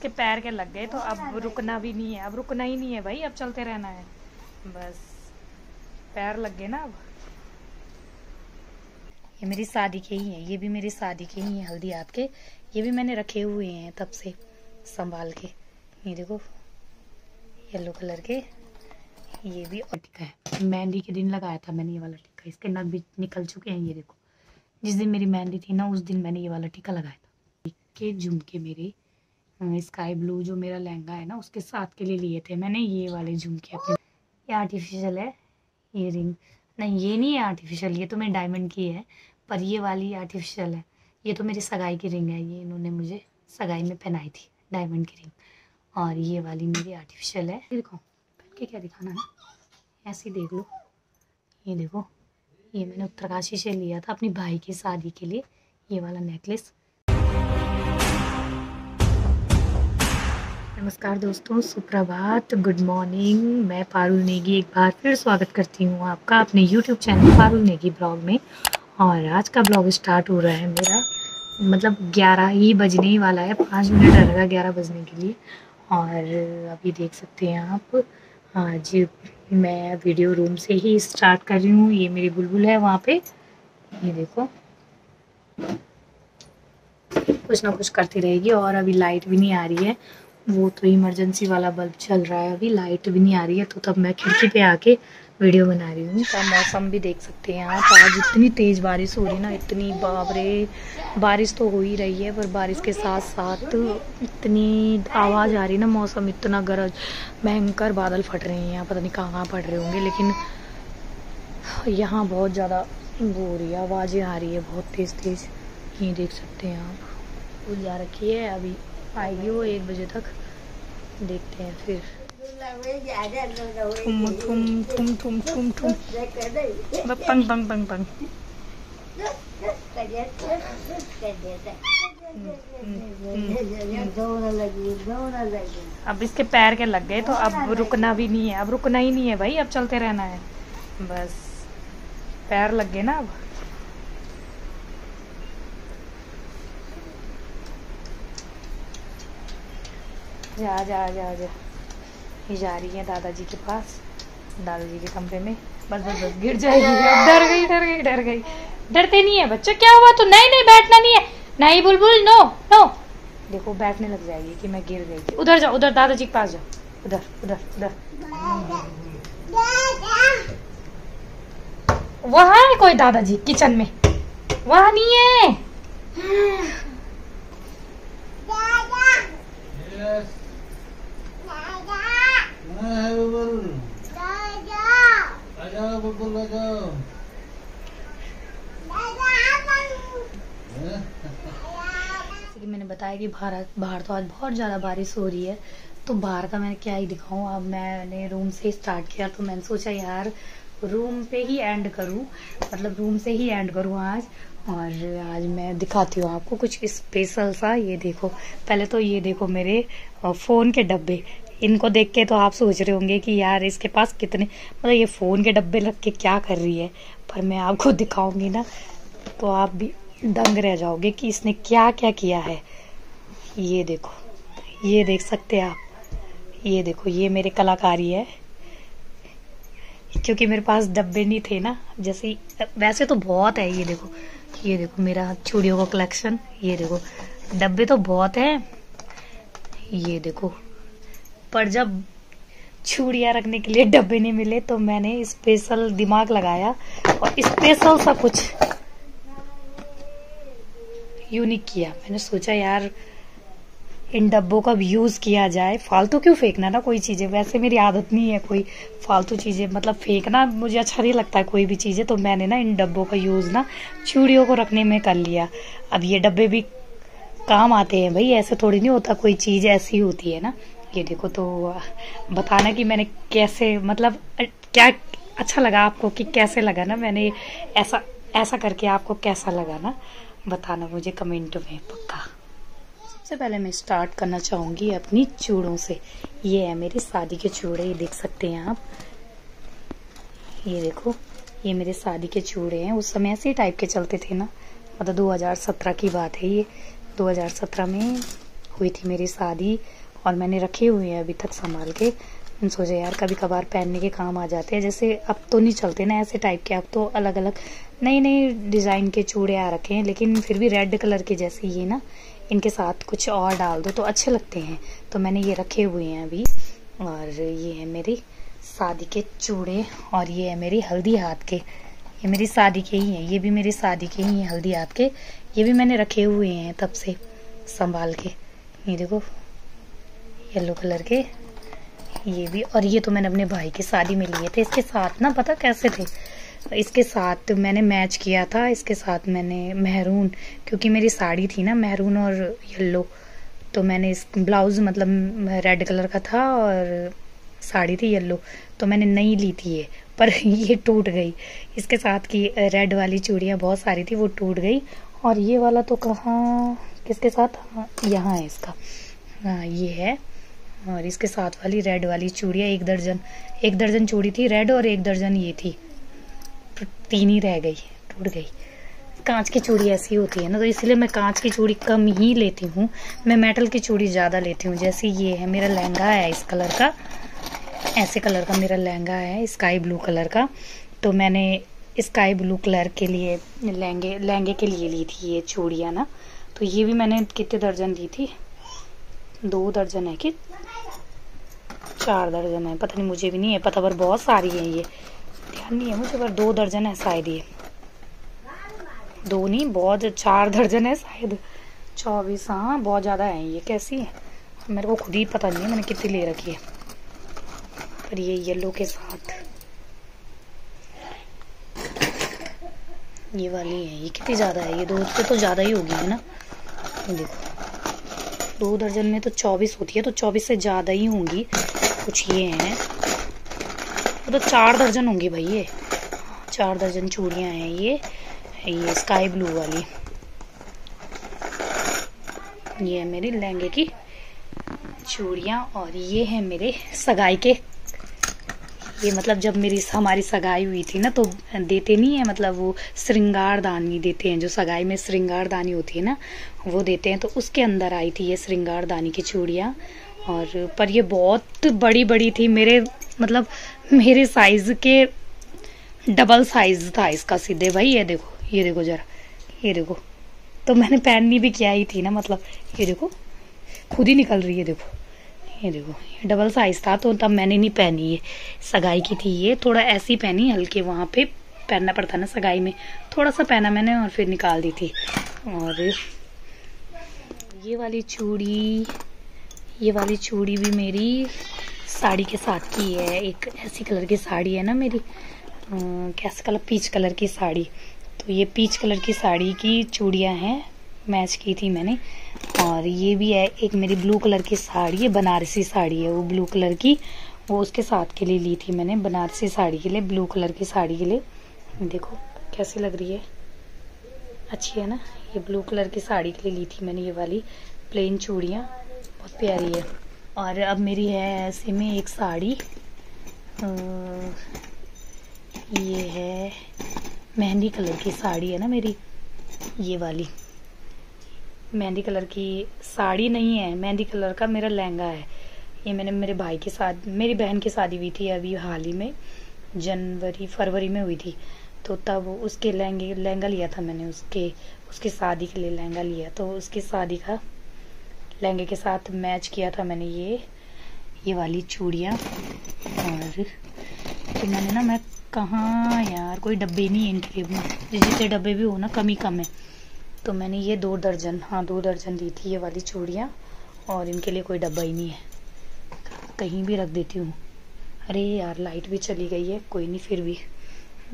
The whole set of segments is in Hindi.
के पैर के लग गए तो अब रुकना भी नहीं है, अब रुकना ही नहीं है भाई, अब चलते रहना है बस। पैर लग गए ना अब। ये मेरी शादी के ही हैं, ये भी मेरी शादी के ही हैं हल्दी हाथ के। ये भी मैंने रखे हुए हैं तब से संभाल के। ये देखो येलो कलर के, ये भी और टीका है। मेहंदी के दिन लगाया था मैंने ये वाला टीका, इसके नग भी निकल चुके हैं। ये देखो जिस दिन मेरी मेहंदी थी ना उस दिन मैंने ये वाला टीका लगाया था। के झुमके मेरे स्काई ब्लू जो मेरा लहंगा है ना उसके साथ के लिए लिए थे मैंने ये वाले झुमके अपने। ये आर्टिफिशियल है ये रिंग, नहीं ये नहीं है आर्टिफिशियल, ये तो मेरे डायमंड की है, पर ये वाली आर्टिफिशियल है। ये तो मेरी सगाई की रिंग है, ये इन्होंने मुझे सगाई में पहनाई थी डायमंड की रिंग। और ये वाली मेरी आर्टिफिशियल है। देखो पहन के क्या दिखाना है, ऐसे ही देख लो। ये देखो ये मैंने उत्तरकाशी से लिया था अपनी भाई की शादी के लिए, ये वाला नेकलेस। नमस्कार दोस्तों, सुप्रभात, गुड मॉर्निंग। मैं पारुल नेगी एक बार फिर स्वागत करती हूँ आपका अपने YouTube channel Parul Negi blog में। और आज का ब्लॉग स्टार्ट हो रहा है मेरा, मतलब 11 ही बजने ही वाला है, 5 मिनट रहेगा 11 बजने के लिए। और अभी देख सकते हैं आप, आज मैं वीडियो रूम से ही स्टार्ट कर रही हूँ। ये मेरी बुलबुल है वहाँ पे, ये देखो कुछ ना कुछ करती रहेगी। और अभी लाइट भी नहीं आ रही है, वो तो इमरजेंसी वाला बल्ब चल रहा है, अभी लाइट भी नहीं आ रही है, तो तब मैं खिड़की पे आके वीडियो बना रही हूँ। तो मौसम भी देख सकते हैं आप, आज इतनी तेज़ बारिश हो रही ना, इतनी बाप रे। बारिश तो हो ही रही है पर बारिश के साथ साथ इतनी आवाज़ आ रही है ना, मौसम इतना गरज, भयंकर बादल फट रहे हैं यहाँ, पता नहीं कहाँ फट रहे होंगे, लेकिन यहाँ बहुत ज़्यादा वो हो रही है, आवाज़ें आ रही है बहुत तेज़ तेज़। ये देख सकते हैं आप, वो जा रखी है, अभी आएगी वो 1 बजे तक, देखते हैं फिर। ठुम ठुम ठुम ठुम ठुम ठुम पंग पंग पंग पंग। अब इसके पैर के लग गए तो अब रुकना भी नहीं है, अब रुकना ही नहीं है भाई, अब चलते रहना है बस। पैर लग गए ना अब। जा जा जा जा, ये जा रही है दादाजी के पास, दादाजी के कमरे में। बस बस बस गिर जाएगी, अब डर गई डर गई डर गई। डरते नहीं है बच्चा, क्या हुआ तो? नहीं नहीं बैठना नहीं है, नहीं बुलबुल, नो नो। देखो बैठने लग जाएगी कि मैं गिर गई थी। उधर जाओ, उधर दादाजी के पास जाओ, उधर उधर उधर। वहाँ है कोई दादाजी किचन में? वहाँ नहीं है। जैसे कि मैंने बताया कि बाहर तो आज बहुत ज़्यादा बारिश हो रही है, तो बाहर का मैं क्या ही दिखाऊं। अब मैंने रूम से स्टार्ट किया, तो मैंने सोचा यार रूम पे ही एंड करूं, मतलब रूम से ही एंड करूं आज। और आज मैं दिखाती हूँ आपको कुछ स्पेशल सा। ये देखो, पहले तो ये देखो मेरे फ़ोन के डब्बे, इनको देख के तो आप सोच रहे होंगे कि यार इसके पास कितने, मतलब ये फ़ोन के डब्बे रख के क्या कर रही है, पर मैं आपको दिखाऊंगी ना तो आप भी दंग रह जाओगे कि इसने क्या क्या किया है। ये देखो, ये देख सकते हैं आप, ये देखो ये मेरे कलाकारी है, क्योंकि मेरे पास डब्बे नहीं थे ना, जैसे वैसे तो बहुत है। ये देखो मेरा चूड़ियों का कलेक्शन, ये देखो डब्बे तो बहुत हैं, ये देखो। पर जब चूड़ियाँ रखने के लिए डब्बे नहीं मिले तो मैंने स्पेशल दिमाग लगाया और स्पेशल सा कुछ यूनिक किया। मैंने सोचा यार इन डब्बों का यूज़ किया जाए, फालतू क्यों फेंकना ना कोई चीज़ें। वैसे मेरी आदत नहीं है कोई फालतू चीज़ें, मतलब फेंकना मुझे अच्छा नहीं लगता है कोई भी चीज़ें, तो मैंने ना इन डब्बों का यूज़ ना चूड़ियों को रखने में कर लिया। अब ये डब्बे भी काम आते हैं भाई, ऐसे थोड़ी नहीं होता, कोई चीज़ ऐसी होती है ना। ये देखो, तो बताना कि मैंने कैसे, मतलब क्या अच्छा लगा आपको, कि कैसे लगा ना मैंने ऐसा करके, आपको कैसा लगा ना बताना मुझे कमेंट में पक्का। सबसे पहले मैं स्टार्ट करना चाहूँगी अपनी चूड़ों से। ये है मेरी शादी के चूड़े, ये देख सकते हैं आप, ये देखो ये मेरे शादी के चूड़े हैं। उस समय ऐसे टाइप के चलते थे ना, मतलब 2017 की बात है ये, 2017 में हुई थी मेरी शादी, और मैंने रखे हुए हैं अभी तक संभाल के। सोचे यार कभी कभार पहनने के काम आ जाते हैं। जैसे अब तो नहीं चलते ना ऐसे टाइप के, अब तो अलग अलग नई नई डिज़ाइन के चूड़े आ रखे हैं, लेकिन फिर भी रेड कलर के जैसे ये ना, इनके साथ कुछ और डाल दो तो अच्छे लगते हैं। तो मैंने ये रखे हुए हैं अभी। और ये है मेरी शादी के चूड़े, और ये है मेरी हल्दी हाथ के। ये मेरी शादी के ही हैं, ये भी मेरी शादी के ही हैं हल्दी हाथ के। ये भी मैंने रखे हुए हैं तब से संभाल के। ये देखो येलो कलर के ये भी। और ये तो मैंने अपने भाई की शादी में लिए थे। इसके साथ ना पता कैसे थे, इसके साथ मैंने मैच किया था। इसके साथ मैंने मेहरून, क्योंकि मेरी साड़ी थी ना मेहरून और येलो, तो मैंने इस ब्लाउज मतलब रेड कलर का था और साड़ी थी येलो, तो मैंने नई ली थी ये, पर ये टूट गई। इसके साथ की रेड वाली चूड़ियाँ बहुत सारी थी, वो टूट गई। और ये वाला तो कहाँ, किसके साथ, हाँ यहाँ है इसका, हाँ ये है। और इसके साथ वाली रेड वाली चूड़ियाँ एक दर्जन चूड़ी थी रेड, और 1 दर्जन ये थी, 3 ही रह गई, टूट गई। कांच की चूड़ी ऐसी होती है ना, तो इसलिए मैं कांच की चूड़ी कम ही लेती हूँ, मैं मेटल की चूड़ी ज़्यादा लेती हूँ। जैसे ये है, मेरा लहंगा है इस कलर का, ऐसे कलर का मेरा लहंगा है, स्काई ब्लू कलर का। तो मैंने स्काई ब्लू कलर के लिए लहंगे के लिए ली थी ये चूड़ियाँ ना। तो ये भी मैंने कितने दर्जन ली थी, 2 दर्जन है कि 4 दर्जन है, पता नहीं, मुझे भी नहीं है पता, पर बहुत सारी है ये, ध्यान नहीं है मुझे, पर 2 दर्जन है शायद। ये 2 नहीं, बहुत 4 दर्जन है शायद, 24, हाँ बहुत ज़्यादा है। ये कैसी है मेरे को खुद ही पता नहीं है मैंने कितनी ले रखी है। पर ये येलो के साथ ये वाली है, ये कितनी ज़्यादा है, ये 2 से तो ज़्यादा ही होगी है ना। ये देखो 2 दर्जन में तो 24 होती है, तो 24 से ज़्यादा ही होंगी कुछ। ये हैं तो 4 दर्जन होंगी भाई, ये 4 दर्जन चूड़ियाँ हैं। ये स्काई ब्लू वाली, ये है मेरी लहंगे की चूड़ियाँ। और ये है मेरे सगाई के, ये मतलब जब हमारी सगाई हुई थी ना, तो देते नहीं है, मतलब वो श्रृंगार दानी देते हैं, जो सगाई में श्रृंगार दानी होती है ना, वो देते हैं। तो उसके अंदर आई थी ये श्रृंगार दानी की चूड़ियाँ। और पर ये बहुत बड़ी बड़ी थी, मेरे साइज के डबल साइज था इसका सीधे भाई। ये देखो जरा, ये देखो, तो मैंने पहननी भी क्या ही थी ना, मतलब ये देखो खुद ही निकल रही है, देखो ये देखो, ये डबल साइज था, तो तब मैंने नहीं पहनी। ये सगाई की थी, ये थोड़ा ऐसी पहनी, हल्के वहाँ पे पहनना पड़ता ना सगाई में, थोड़ा सा पहना मैंने और फिर निकाल दी थी। और ये वाली चूड़ी भी मेरी साड़ी के साथ की है। एक ऐसी कलर की साड़ी है ना मेरी, कैसे कलर, पीच कलर की साड़ी, तो ये पीच कलर की साड़ी की चूड़ियाँ हैं, मैच की थी मैंने। और ये भी है एक मेरी ब्लू कलर की साड़ी है, बनारसी साड़ी है वो ब्लू कलर की, वो उसके साथ के लिए ली थी मैंने, बनारसी साड़ी के लिए, ब्लू कलर की साड़ी के लिए। देखो कैसी लग रही है, अच्छी है ना। ये ब्लू कलर की साड़ी के लिए ली थी मैंने ये वाली प्लेन चूड़ियाँ, बहुत प्यारी है। और अब मेरी है ऐसे में एक साड़ी, ये है मेहंदी कलर की साड़ी है ना मेरी, ये वाली मेहंदी कलर की साड़ी नहीं है, मेहंदी कलर का मेरा लहंगा है। ये मैंने मेरे भाई के साथ, मेरी बहन की शादी हुई थी अभी हाल ही में, फरवरी में हुई थी, तो तब उसके लहंगा लिया था मैंने, उसकी शादी के लिए लहंगा लिया, तो उसकी शादी का लहंगे के साथ मैच किया था मैंने ये वाली चूड़ियाँ। और तो मैं कहाँ यार, कोई डब्बे नहीं है इनके, जितने डब्बे भी हो ना कम ही कम है, तो मैंने ये 2 दर्जन ली थी ये वाली चूड़ियाँ, और इनके लिए कोई डब्बा ही नहीं है, कहीं भी रख देती हूँ। अरे यार लाइट भी चली गई है, कोई नहीं, फिर भी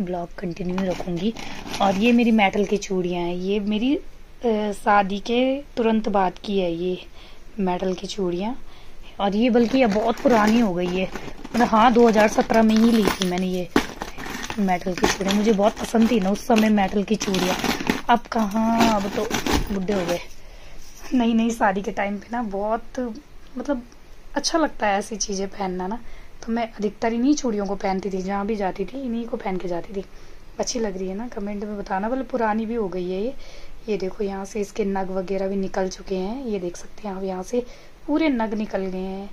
ब्लॉग कंटिन्यू रखूँगी। और ये मेरी मेटल की चूड़ियाँ हैं, ये मेरी शादी के तुरंत बाद की है ये मेटल की चूड़ियाँ। और ये बल्कि अब बहुत पुरानी हो गई है, मतलब हाँ 2017 में ही ली थी मैंने ये मेटल की चूड़ियाँ, मुझे बहुत पसंद थी ना उस समय मेटल की चूड़ियाँ। अब कहाँ, अब तो बुढ़े हो गए। नई शादी के टाइम पे ना बहुत मतलब अच्छा लगता है ऐसी चीज़ें पहनना ना, तो मैं अधिकतर इन्हीं चूड़ियों को पहनती थी, जहाँ भी जाती थी इन्हीं को पहन के जाती थी। अच्छी लग रही है ना, कमेंट में बताना। बोले पुरानी भी हो गई है ये देखो यहाँ से इसके नग वगैरह भी निकल चुके हैं, ये देख सकते हैं आप, यहाँ से पूरे नग निकल गए हैं।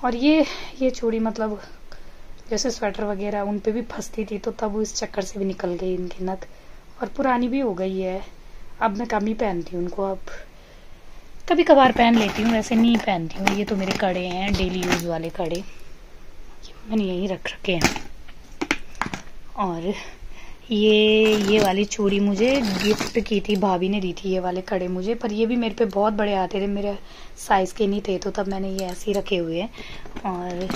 और ये चूड़ी मतलब जैसे स्वेटर वगैरह उन पे भी फंसती थी, तो तब इस चक्कर से भी निकल गई इनके नग, और पुरानी भी हो गई है। अब मैं कम ही पहनती हूँ उनको, अब कभी कभार पहन लेती हूँ, वैसे नहीं पहनती हूँ। ये तो मेरे कड़े हैं, डेली यूज़ वाले कड़े, ये मैंने यहीं रख रखे हैं। और ये वाली चूड़ी मुझे गिफ्ट की थी, भाभी ने दी थी ये वाले कड़े मुझे, पर ये भी मेरे पे बहुत बड़े आते थे, मेरे साइज़ के नहीं थे, तो तब मैंने ये ऐसे ही रखे हुए हैं। और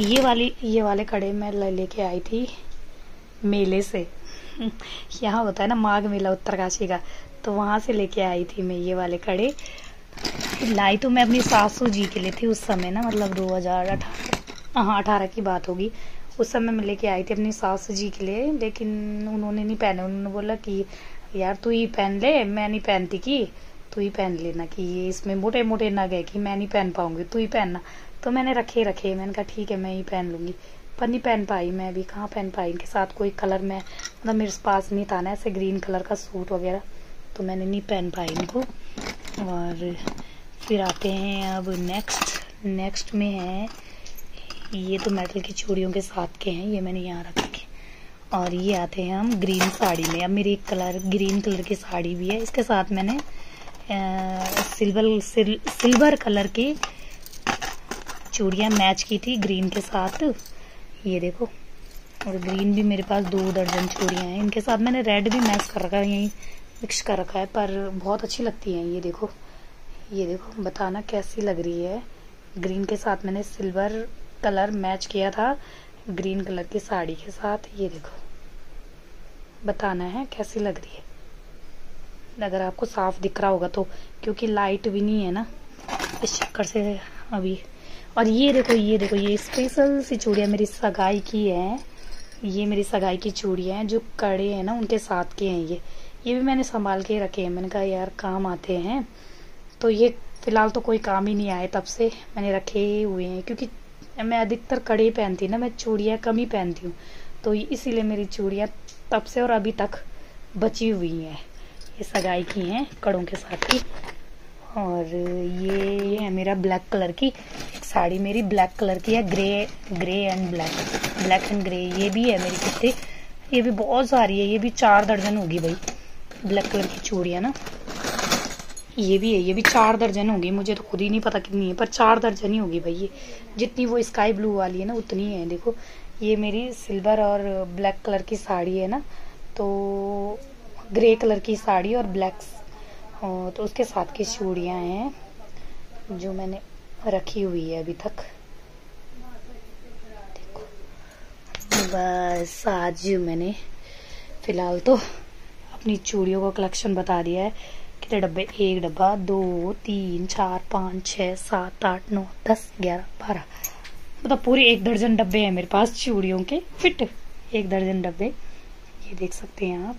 ये वाले कड़े मैं लेके आई थी मेले से यहाँ होता है ना माघ मेला उत्तरकाशी का, तो वहाँ से लेके आई थी मैं ये वाले कड़े। लाई तो मैं अपनी सासू जी के लिए थी उस समय ना, मतलब 2018 की बात होगी। उस समय मैं लेके आई थी अपनी सासू जी के लिए, लेकिन उन्होंने नहीं पहने। उन्होंने बोला कि यार तू ही पहन ले, मैं नहीं पहनती, कि तू ही पहन लेना, कि ये इसमें मोटे मोटे नग है कि मैं नहीं पहन पाऊंगी, तू ही पहनना। तो मैंने रखे मैंने कहा ठीक है मैं ही पहन लूँगी, पर नहीं पहन पाई, मैं भी कहाँ पहन पाई। इनके साथ कोई कलर में मतलब मेरे पास नहीं था ना ऐसे ग्रीन कलर का सूट वगैरह, तो मैंने नहीं पहन पाई इनको। और फिर आते हैं अब नेक्स्ट में है, ये तो मेटल की चूड़ियों के साथ के हैं, ये मैंने यहाँ रख रखे। और ये आते हैं हम ग्रीन साड़ी में। अब मेरी एक ग्रीन कलर की साड़ी भी है, इसके साथ मैंने सिल्वर कलर की चूड़ियाँ मैच की थी ग्रीन के साथ, ये देखो। और ग्रीन भी मेरे पास 2 दर्जन चूड़ियाँ हैं, इनके साथ मैंने रेड भी मैच कर रखा है, यहीं मिक्स कर रखा है, पर बहुत अच्छी लगती हैं। ये देखो बताना कैसी लग रही है। ग्रीन के साथ मैंने सिल्वर कलर मैच किया था ग्रीन कलर की साड़ी के साथ, ये देखो बताना है कैसी लग रही है, अगर आपको साफ दिख रहा होगा तो, क्योंकि लाइट भी नहीं है ना इस चक्कर से अभी। और ये देखो ये स्पेशल सी चूड़ियाँ मेरी सगाई की है, ये मेरी सगाई की चूड़ियाँ हैं, जो कड़े हैं ना उनके साथ के हैं। ये भी मैंने संभाल के रखे हैं, मैंने कहा यार काम आते हैं। तो ये फिलहाल तो कोई काम ही नहीं आए, तब से मैंने रखे हुए हैं, क्योंकि मैं अधिकतर कड़े पहनती ना, मैं चूड़ियाँ कम ही पहनती हूँ, तो इसीलिए मेरी चूड़ियाँ तब से और अभी तक बची हुई हैं। ये सगाई की हैं कड़ों के साथ की। और ये है मेरा ब्लैक कलर की एक साड़ी, मेरी ब्लैक कलर की है, grey and black and grey. ये भी है मेरी कितनी, ये भी बहुत सारी है, ये भी 4 दर्जन होगी भाई ब्लैक कलर की चूड़ियाँ ना। ये भी है, ये भी 4 दर्जन होगी, मुझे तो खुद ही नहीं पता कितनी है, पर 4 दर्जन ही होगी भाई। ये जितनी वो स्काई ब्लू वाली है ना उतनी है। देखो ये मेरी सिल्वर और ब्लैक कलर की साड़ी है ना, तो ग्रे कलर की साड़ी और ब्लैक, तो उसके साथ की चूड़ियाँ हैं जो मैंने रखी हुई है अभी तक। देखो बस आज मैंने फिलहाल तो अपनी चूड़ियों का कलेक्शन बता दिया है। कितने डब्बे, 1 डब्बा 2 3 4 5 6 7 8 9 10 11 12, मतलब पूरे 1 दर्जन डब्बे हैं मेरे पास चूड़ियों के फिट, 1 दर्जन डब्बे, ये देख सकते हैं आप।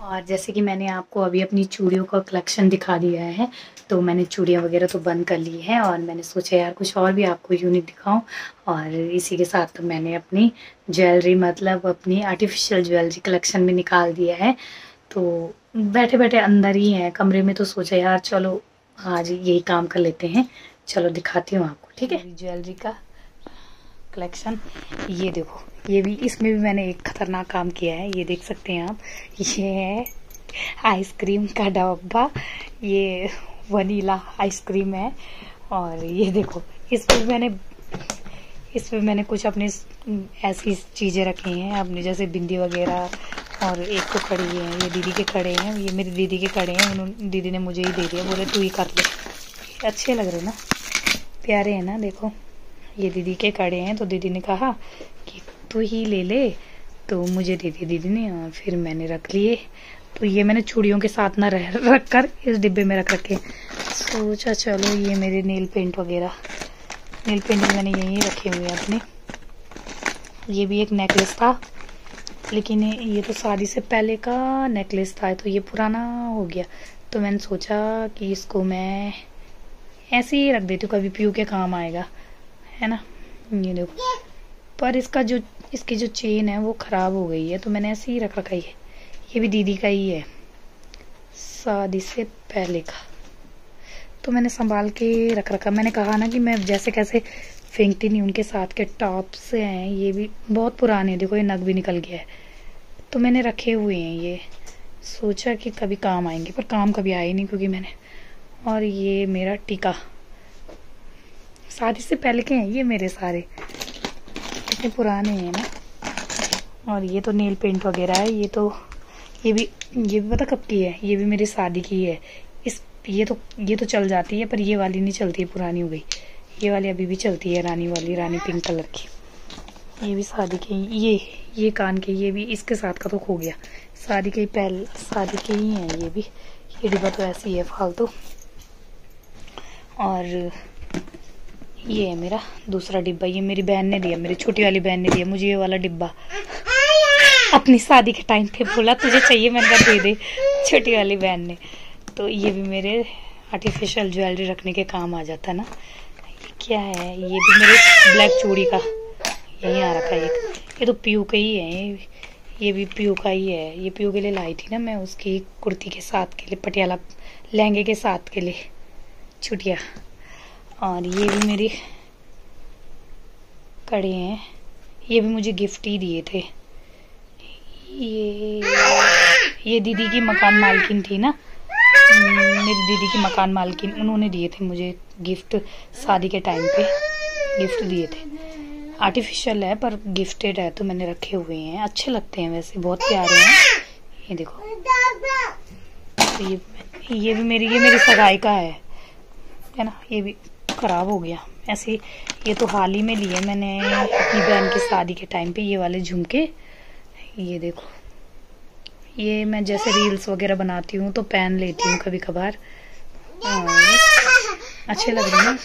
और जैसे कि मैंने आपको अभी अपनी चूड़ियों का कलेक्शन दिखा दिया है, तो मैंने चूड़ियाँ वगैरह तो बंद कर ली हैं, और मैंने सोचा यार कुछ और भी आपको यूनिक दिखाऊं। और इसी के साथ तो मैंने अपनी ज्वेलरी, मतलब अपनी आर्टिफिशियल ज्वेलरी कलेक्शन भी निकाल दिया है। तो बैठे बैठे अंदर ही है कमरे में, तो सोचा यार चलो आज यही काम कर लेते हैं, चलो दिखाती हूँ आपको, ठीक है। ज्वेलरी का कलेक्शन ये देखो, ये भी, इसमें भी मैंने एक खतरनाक काम किया है, ये देख सकते हैं आप। ये है आइसक्रीम का डब्बा, ये वनीला आइसक्रीम है। और ये देखो इसमें मैंने कुछ अपने ऐसी चीज़ें रखी हैं अपने, जैसे बिंदी वगैरह। और एक तो कड़े हैं, ये दीदी के कड़े हैं, ये मेरी दीदी के कड़े हैं, उन्होंने दीदी ने मुझे ही दे दिया, बोले तू ही कर ले। अच्छे लग रहे ना, प्यारे हैं ना, देखो ये दीदी के कड़े हैं, तो दीदी ने कहा कि तू ही ले ले, तो मुझे दे दिए दीदी ने, और फिर मैंने रख लिए। तो ये मैंने चूड़ियों के साथ ना रख कर इस डिब्बे में रख रखे। सोचा चलो ये मेरे नेल पेंट मैंने यहीं रखे हुए हैं अपने। ये भी एक नेकलेस था, लेकिन ये तो शादी से पहले का नेकलेस था, तो ये पुराना हो गया, तो मैंने सोचा कि इसको मैं ऐसे ही रख देती हूँ, कभी पीयू के काम आएगा, है ना। ये देखो, पर इसकी जो चेन है वो ख़राब हो गई है, तो मैंने ऐसे ही रख रखा है। ये भी दीदी का ही है, शादी से पहले का, तो मैंने संभाल के रख रखा। मैंने कहा ना कि मैं जैसे कैसे फेंकती नहीं। उनके साथ के टॉप्स हैं, ये भी बहुत पुराने, देखो ये नग भी निकल गया है, तो मैंने रखे हुए हैं। ये सोचा कि कभी काम आएंगे, पर काम कभी आए नहीं क्योंकि मैंने। और ये मेरा टीका शादी से पहले के हैं ये मेरे सारे, इतने पुराने हैं ना। और ये तो नेल पेंट वगैरह है। ये भी पता कब की है, ये भी मेरी शादी की है। ये तो चल जाती है, पर ये वाली नहीं चलती है, पुरानी हो गई। ये वाली अभी भी चलती है, रानी वाली, रानी पिंक कलर की। ये भी शादी के, ये कान के, ये भी इसके साथ का तो खो गया। शादी के ही हैं ये भी। ये डिब्बा तो ऐसी है फालतू। और ये है मेरा दूसरा डिब्बा, ये मेरी बहन ने दिया, मेरी छोटी वाली बहन ने दिया मुझे ये वाला डिब्बा। अपनी शादी के टाइम पे बोला तुझे चाहिए, मैंने कहा दे दे, छोटी वाली बहन ने। तो ये भी मेरे आर्टिफिशियल ज्वेलरी रखने के काम आ जाता है ना। ये क्या है, ये भी मेरे ब्लैक चूड़ी का यहीं आ रखा है एक। ये तो पीयू का ही है, ये भी पीयू का ही है। ये पीयू के लिए लाई थी ना मैं, उसकी कुर्ती के साथ के लिए, पटियाला लहंगे के साथ के लिए छुटिया। और ये भी मेरी कड़े हैं, ये भी मुझे गिफ्ट ही दिए थे। ये दीदी की मकान मालकिन थी ना, मेरी दीदी की मकान मालकिन, उन्होंने दिए थे मुझे गिफ्ट। शादी के टाइम पे गिफ्ट दिए थे। आर्टिफिशियल है पर गिफ्टेड है, तो मैंने रखे हुए हैं। अच्छे लगते हैं वैसे, बहुत प्यारे हैं। ये देखो, तो ये भी मेरी सगाई का है ना। ये भी खराब हो गया ऐसे। ये तो हाल ही में लिए मैंने अपनी बहन की शादी के टाइम पे, ये वाले झुमके। ये देखो, ये मैं जैसे रील्स वगैरह बनाती हूँ तो पहन लेती हूँ कभी कभार, और अच्छे लग रहे हैं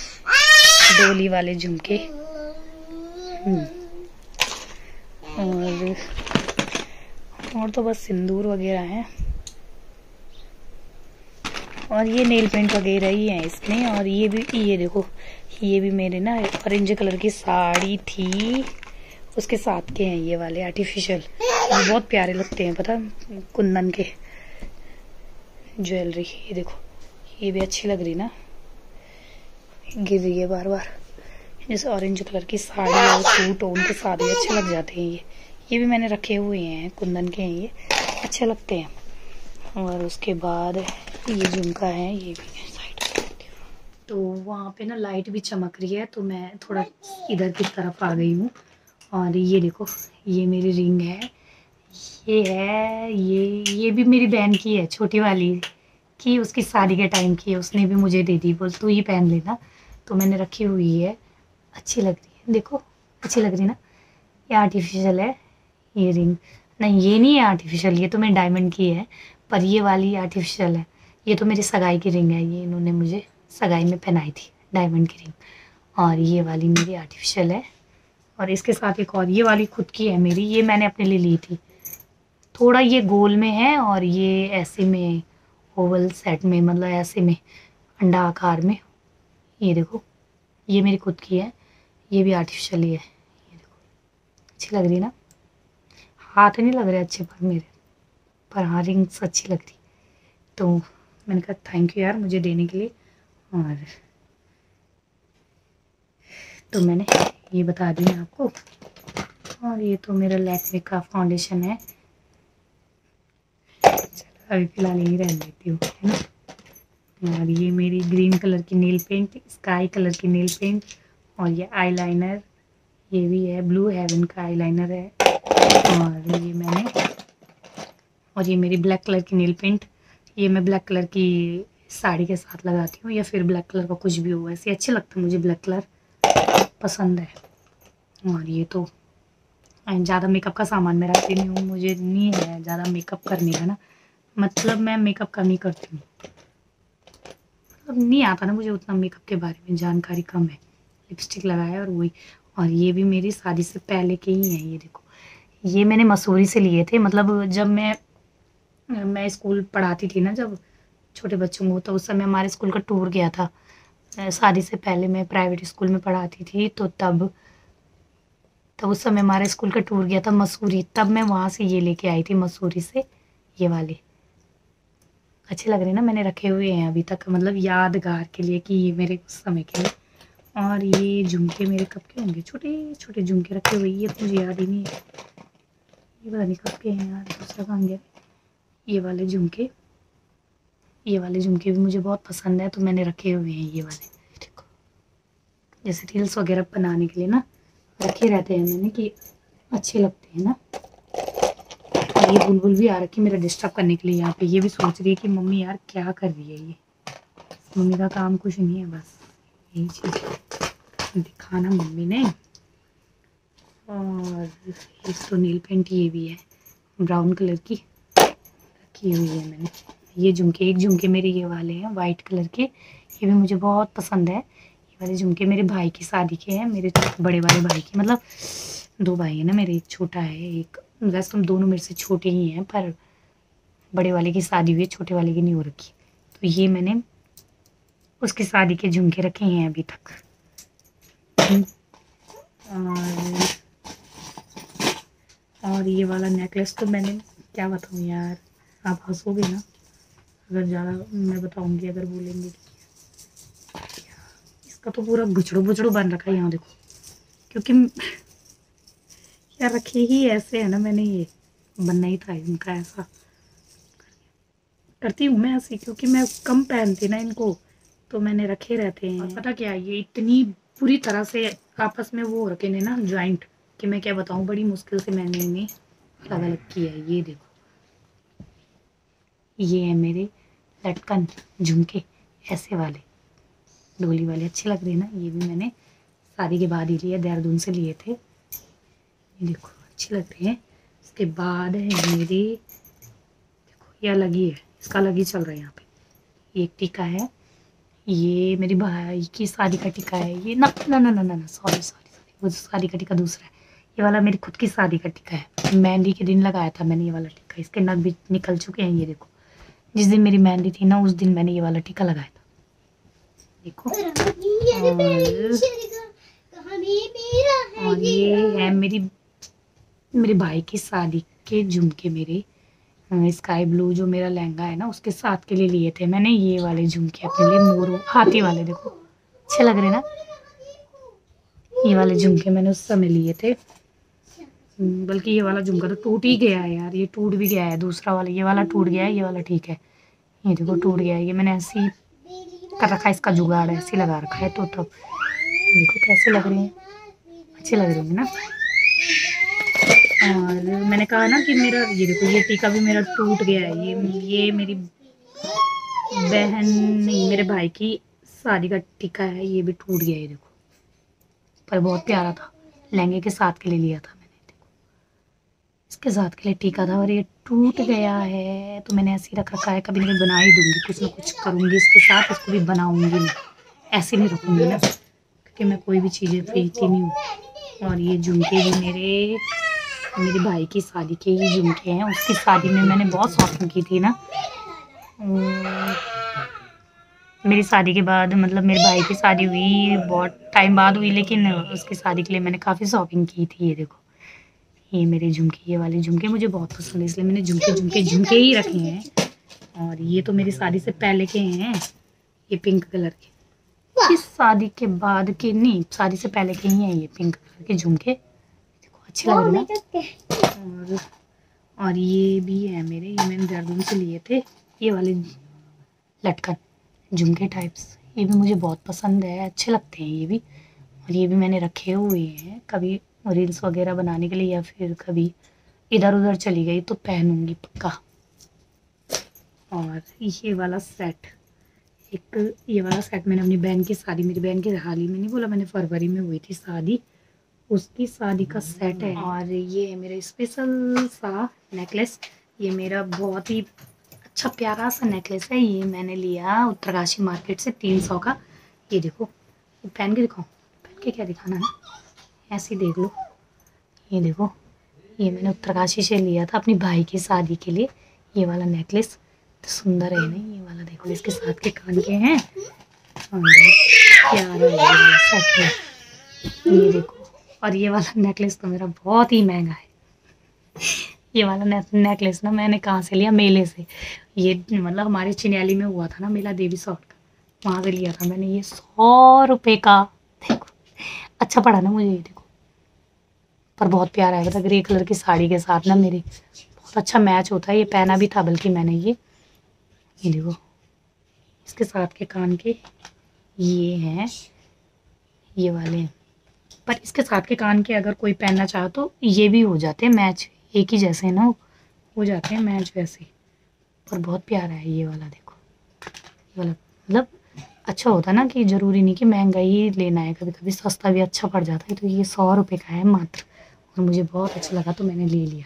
डोली वाले झुमके। और तो बस सिंदूर वगैरह है, और ये नेल पेंट वगैरह ही है इसमें। और ये देखो, ये भी मेरे ना ऑरेंज कलर की साड़ी थी, उसके साथ के हैं ये वाले आर्टिफिशियल। ये बहुत प्यारे लगते हैं, पता, कुंदन के ज्वेलरी। ये देखो, ये भी अच्छी लग रही ना, गिर रही है बार बार। जैसे ऑरेंज कलर की साड़ी और सूट हो, उनके साथ भी अच्छे लग जाते हैं ये भी मैंने रखे हुए हैं, कुंदन के हैं ये, अच्छे लगते हैं। और उसके बाद ये झुमका है, ये भी साइड। तो वहाँ पे ना लाइट भी चमक रही है, तो मैं थोड़ा इधर की तरफ आ गई हूँ। और ये देखो, ये मेरी रिंग है, ये भी मेरी बहन की है, छोटी वाली की, उसकी शादी के टाइम की है। उसने भी मुझे दे दी, बोल तू ही पहन लेना। तो मैंने रखी हुई है, अच्छी लग रही है, देखो अच्छी लग रही ना। ये आर्टिफिशियल है ये रिंग, नहीं ये नहीं है आर्टिफिशियल, ये तो मेरी डायमंड की है, पर ये वाली आर्टिफिशियल है। ये तो मेरी सगाई की रिंग है, ये इन्होंने मुझे सगाई में पहनाई थी, डायमंड की रिंग। और ये वाली मेरी आर्टिफिशियल है। और इसके साथ एक और, ये वाली खुद की है मेरी, ये मैंने अपने लिए ली थी। थोड़ा ये गोल में है और ये ऐसे में ओवल सेट में, मतलब ऐसे में अंडा आकार में। ये देखो, ये मेरी खुद की है, ये भी आर्टिफिशियल ही है। ये देखो, अच्छी लग रही ना, हाथ नहीं लग रहे अच्छे पर मेरे, पर हाँ रिंग्स अच्छी लग रही। तो मैंने कहा थैंक यू यार मुझे देने के लिए। और तो मैंने ये बता दी आपको। और ये तो मेरा लैक्मे का फाउंडेशन है, चलो अभी फिलहाल यही रहने देती हूँ, है ना। और ये मेरी ग्रीन कलर की नेल पेंट, स्काई कलर की नेल पेंट, और ये आईलाइनर, ये भी है ब्लू हेवन का आईलाइनर है। और ये मेरी ब्लैक कलर की नेल पेंट, ये मैं ब्लैक कलर की साड़ी के साथ लगाती हूँ, या फिर ब्लैक कलर का कुछ भी हो, ऐसे अच्छे लगता है मुझे, ब्लैक कलर पसंद है। और ये तो ज़्यादा मेकअप का सामान मैं रखती नहीं हूँ, मुझे नहीं है ज़्यादा मेकअप करने का ना, मतलब मैं मेकअप कम ही करती हूँ, मतलब नहीं आता ना मुझे उतना मेकअप के बारे में, जानकारी कम है। लिपस्टिक लगाया और वही। और ये भी मेरी शादी से पहले के ही हैं, ये देखो, ये मैंने मसूरी से लिए थे। मतलब जब मैं स्कूल पढ़ाती थी ना, जब छोटे बच्चों को, तो उस समय हमारे स्कूल का टूर गया था। शादी से पहले मैं प्राइवेट स्कूल में पढ़ाती थी, तो तब उस समय हमारे स्कूल का टूर गया था मसूरी, तब मैं वहाँ से ये लेके आई थी मसूरी से, ये वाले। अच्छे लग रहे हैं ना, मैंने रखे हुए हैं अभी तक, मतलब यादगार के लिए कि ये मेरे उस समय के लिए। और ये झुमके मेरे कब के होंगे, छोटे छोटे झुमके रखे हुए, ये तो मुझे याद ही नहीं है, ये पता नहीं कब के हैं यार। दूसरा कहाँ गया, ये वाले झुमके, ये वाले झुमके भी मुझे बहुत पसंद है, तो मैंने रखे हुए हैं ये वाले। देखो, जैसे रील्स वगैरह बनाने के लिए ना रखे रहते हैं मैंने, कि अच्छे लगते हैं ना। और ये बुलबुल भी आ रखी मेरा डिस्टर्ब करने के लिए यहाँ पे, ये भी सोच रही है कि मम्मी यार क्या कर रही है ये। मम्मी का काम कुछ नहीं है, बस यही चीज़ दिखाना मम्मी ने। और एक तो नील पेंट ये भी है ब्राउन कलर की रखी हुई है मैंने। ये झुमके, एक झुमके मेरे ये वाले हैं वाइट कलर के, ये भी मुझे बहुत पसंद है। ये वाले झुमके मेरे भाई की शादी के हैं, मेरे बड़े वाले भाई की, मतलब 2 भाई है ना मेरे, एक छोटा है एक, वैसे तुम दोनों मेरे से छोटे ही हैं, पर बड़े वाले की शादी हुई है, छोटे वाले की नहीं हो रखी। तो ये मैंने उसकी शादी के झुमके रखे हैं अभी तक। और ये वाला नेकलेस तो मैंने क्या बताऊँ यार, आप हंसोगे ना अगर ज़्यादा मैं बताऊंगी, अगर बोलेंगे कि इसका तो पूरा गुचड़ू बुचड़ू बन रखा है यहाँ देखो, क्योंकि यार रखे ही ऐसे है ना, मैंने ये बनना ही था इनका ऐसा। करती हूँ मैं ऐसे क्योंकि मैं कम पहनती ना इनको, तो मैंने रखे रहते हैं। और पता क्या, ये इतनी पूरी तरह से आपस में वो रखे ने ना ज्वाइंट, कि मैं क्या बताऊँ, बड़ी मुश्किल से मैंने इन्हें अलग अलग किया है। ये देखो, ये है मेरे लटकन झुमके, ऐसे वाले डोली वाले, अच्छे लग रहे हैं ना। ये भी मैंने शादी के बाद ही लिए, देहरादून से लिए थे। ये देखो अच्छे लग रहे हैं। इसके बाद है मेरी, देखो ये अलग ही है, इसका अलग ही चल रहा है यहाँ पे। ये एक टीका है, ये मेरी भाई की शादी का टीका है। ये ना ना ना ना ना ना सॉरी सॉरी सॉरी, वो शादी का टीका दूसरा है। ये वाला मेरी खुद की शादी का टीका है, मेहंदी के दिन लगाया था मैंने ये वाला टीका। इसके नग भी निकल चुके हैं, ये देखो। जिस दिन मेरी मेहंदी थी ना, उस दिन मैंने ये वाला टीका लगाया था, देखो। और ये है मेरे भाई की शादी के झुमके, मेरे स्काई ब्लू जो मेरा लहंगा है ना, उसके साथ के लिए लिए थे मैंने ये वाले झुमके अपने लिए, मोरू हाथी वाले, देखो अच्छे लग रहे हैं ना। ये वाले झुमके मैंने उस समय लिए थे, बल्कि ये वाला झुमका तो टूट ही गया है यार, ये टूट भी गया है दूसरा वाला, ये वाला टूट गया है, ये वाला ठीक है। ये देखो टूट गया है, ये मैंने ऐसे ही कर रखा है, इसका जुगाड़ ऐसे लगा रखा है, तो तब देखो कैसे लग रहे हैं, अच्छे लग रहे हैं ना। और मैंने कहा ना कि मेरा ये देखो, ये टीका भी मेरा टूट गया है। ये मेरी बहन नहीं, मेरे भाई की शादी का टीका है, ये भी टूट गया है देखो, पर बहुत प्यारा था, लहंगे के साथ के लिए लिया था मैंने, देखो इसके साथ के लिए टीका था, और ये टूट गया है, तो मैंने ऐसे ही रख रखा है। कभी ना कभी बना ही दूंगी, कुछ ना कुछ करूंगी इसके साथ, इसको भी बनाऊंगी मैं, ऐसे नहीं रखूंगी ना, क्योंकि मैं कोई भी चीज़ें फेंकती नहीं हूँ। और ये झुमके भी मेरे भाई की शादी के ही झुमके हैं, उसकी शादी में मैंने बहुत शॉपिंग की थी ना। मेरी शादी के बाद, मतलब मेरे भाई की शादी हुई बहुत टाइम बाद हुई, लेकिन उसकी शादी के लिए मैंने काफ़ी शॉपिंग की थी। ये देखो, ये मेरे झुमके, ये वाले झुमके मुझे बहुत पसंद है, इसलिए मैंने झुमके ही रखे हैं। और ये तो मेरी शादी से पहले के हैं, ये पिंक कलर के, इस शादी के बाद के नहीं, शादी से पहले के ही हैं ये पिंक कलर के झुमके, देखो अच्छे लग रहे हैं। और ये भी है मेरे, ये मैंने देहरादून से लिए थे, ये वाले लटकन झुमके टाइप्स, ये भी मुझे बहुत पसंद है, अच्छे लगते हैं ये भी। और ये भी मैंने रखे हुए हैं, कभी रील्स वगैरह बनाने के लिए, या फिर कभी इधर उधर चली गई तो पहनूंगी पक्का। और ये वाला सेट, ये वाला सेट मैंने अपनी बहन की शादी, मेरी बहन की हाल ही में नहीं बोला मैंने, फरवरी में हुई थी शादी, उसकी शादी का सेट है। और ये है मेरा स्पेशल सा नेकलेस, ये मेरा बहुत ही अच्छा प्यारा सा नेकलेस है, ये मैंने लिया उत्तरकाशी मार्केट से 300 का। ये देखो, ये पहन के दिखाऊं, पहन के क्या दिखाना है, ऐसे ही देख लो। ये देखो, ये मैंने उत्तरकाशी से लिया था अपनी भाई की शादी के लिए, ये वाला नेकलेस तो सुंदर है ना, ये वाला देखो, इसके साथ के कान के हैं, और प्यारा है ये वाला सेट है, ये देखो। और ये वाला नेकलेस तो मेरा बहुत ही महंगा है, ये वाला नेकलेस ना मैंने कहाँ से लिया, मेले से। ये मतलब हमारे चिन्याली में हुआ था ना मेला देवी सॉर्ट का, वहाँ से लिया था मैंने ये 100 रुपये का। देखो अच्छा पड़ा ना मुझे, ये देखो, पर बहुत प्यारा है, ग्रे कलर की साड़ी के साथ ना मेरी बहुत अच्छा मैच होता है। ये पहना भी था बल्कि मैंने ये देखो, इसके साथ के कान के ये हैं, ये वाले हैं। पर इसके साथ के कान के अगर कोई पहनना चाहे तो ये भी हो जाते हैं मैच, एक ही जैसे ना हो जाते हैं मैच वैसे। पर बहुत प्यारा है ये वाला, देखो ये वाला, मतलब अच्छा होता है ना कि ज़रूरी नहीं कि महंगा ही लेना है, कभी कभी सस्ता भी अच्छा पड़ जाता है। तो ये 100 रुपये का है मात्र, और मुझे बहुत अच्छा लगा तो मैंने ले लिया।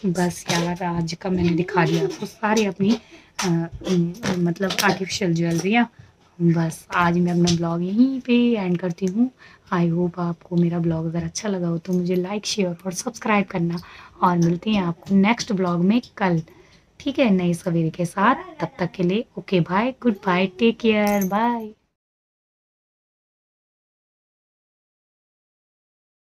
बस यार आज का मैंने दिखा दिया आपको सारी अपनी मतलब आर्टिफिशियल ज्वेलरियाँ। बस आज मैं अपना ब्लॉग यहीं पे एंड करती हूँ। आई होप आपको मेरा ब्लॉग अगर अच्छा लगा हो तो मुझे लाइक शेयर और सब्सक्राइब करना, और मिलते हैं आपको नेक्स्ट ब्लॉग में कल, ठीक है, नए सवेरे के साथ। तब तक के लिए okay bye, good bye, take care, bye.